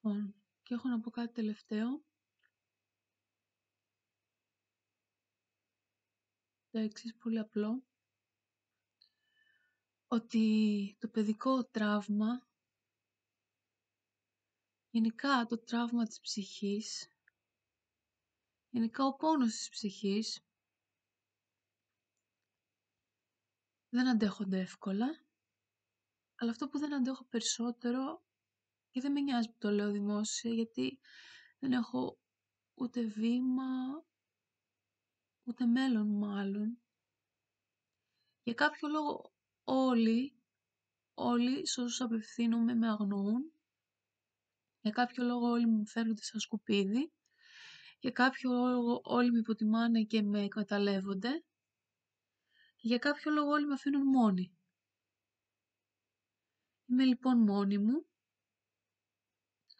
Λοιπόν, και έχω να πω κάτι τελευταίο. Το εξής πολύ απλό. Ότι το παιδικό τραύμα, γενικά το τραύμα της ψυχής, γενικά ο πόνος της ψυχής, δεν αντέχονται εύκολα. Αλλά αυτό που δεν αντέχω περισσότερο, και δεν με νοιάζει που το λέω δημόσια, γιατί δεν έχω ούτε βήμα, ούτε μέλλον μάλλον. Για κάποιο λόγο όλοι σε όσους απευθύνομαι με αγνοούν. Για κάποιο λόγο όλοι μου φέρνονται σαν σκουπίδι. Για κάποιο λόγο όλοι με υποτιμάνε και με εκμεταλλεύονται. Και για κάποιο λόγο όλοι με αφήνουν μόνη. Είμαι λοιπόν μόνη μου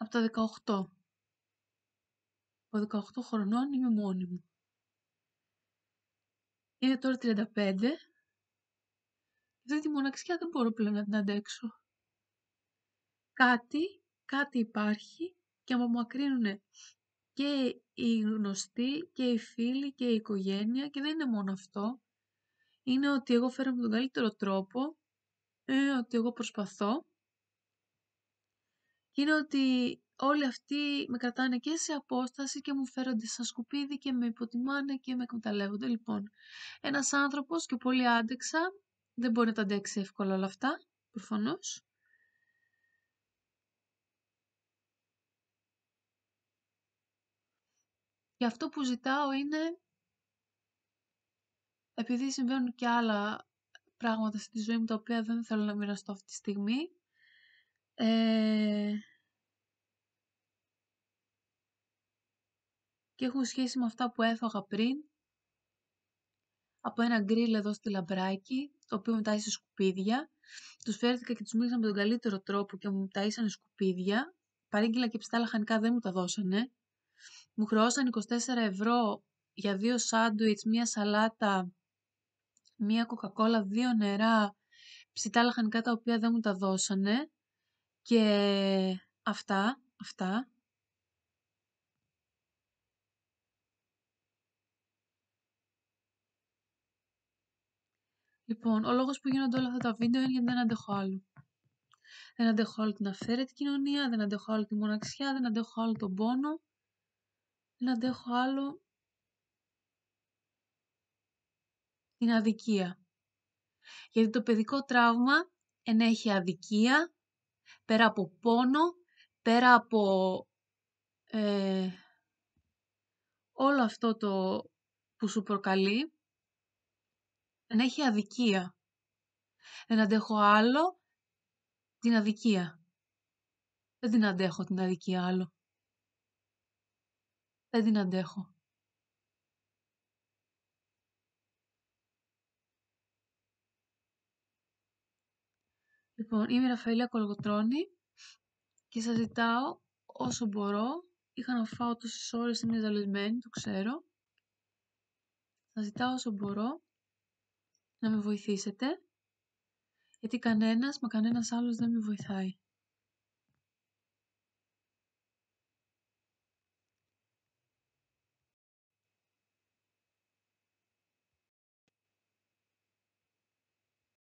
από τα 18. Από 18 χρονών είμαι μόνη μου. Είναι τώρα 35. Αυτή τη μοναξιά δεν μπορώ πλέον να την αντέξω. Κάτι υπάρχει και απομακρύνουν και οι γνωστοί και οι φίλοι και η οικογένεια, και δεν είναι μόνο αυτό. Είναι ότι εγώ φέρω με τον καλύτερο τρόπο, είναι ότι εγώ προσπαθώ, και είναι ότι όλοι αυτοί με κρατάνε και σε απόσταση και μου φέρονται σαν σκουπίδι και με υποτιμάνε και με εκμεταλλεύονται. Λοιπόν, ένας άνθρωπος, και πολύ άντεξα, δεν μπορεί να τα αντέξει εύκολα όλα αυτά, προφανώς. Και αυτό που ζητάω είναι, επειδή συμβαίνουν και άλλα πράγματα στη ζωή μου τα οποία δεν θέλω να μοιραστώ αυτή τη στιγμή, και έχουν σχέση με αυτά που έφαγα πριν, από ένα γκριλ εδώ στη Λαμπράκη, το οποίο με τάισε σκουπίδια. Τους φέρθηκα και τους μίλησα με τον καλύτερο τρόπο και μου ταΐσανε σκουπίδια. Παρήγγειλα και ψητά λαχανικά, δεν μου τα δώσανε. Μου χρεώσαν 24 ευρώ για 2 σάντουιτς, 1 σαλάτα, 1 κοκακόλα, 2 νερά, ψητά λαχανικά τα οποία δεν μου τα δώσανε. Και αυτά. Λοιπόν, ο λόγος που γίνονται όλα αυτά τα βίντεο είναι γιατί δεν αντέχω άλλο. Δεν αντέχω άλλο την αυθαίρετη κοινωνία, δεν αντέχω άλλο τη μοναξιά, δεν αντέχω άλλο τον πόνο, δεν αντέχω άλλο την αδικία. Γιατί το παιδικό τραύμα ενέχει αδικία, πέρα από πόνο, πέρα από όλο αυτό το που σου προκαλεί, ενέχει αδικία. Δεν αντέχω άλλο την αδικία. Δεν την αντέχω την αδικία άλλο. Δεν την αντέχω. Λοιπόν, είμαι η Ραφαήλα Κολοκοτρώνη και σας ζητάω όσο μπορώ, είχα να φάω τόσες ώρες, είμαι ζαλισμένη, το ξέρω. Σας ζητάω όσο μπορώ να με βοηθήσετε, γιατί κανένας άλλος δεν με βοηθάει.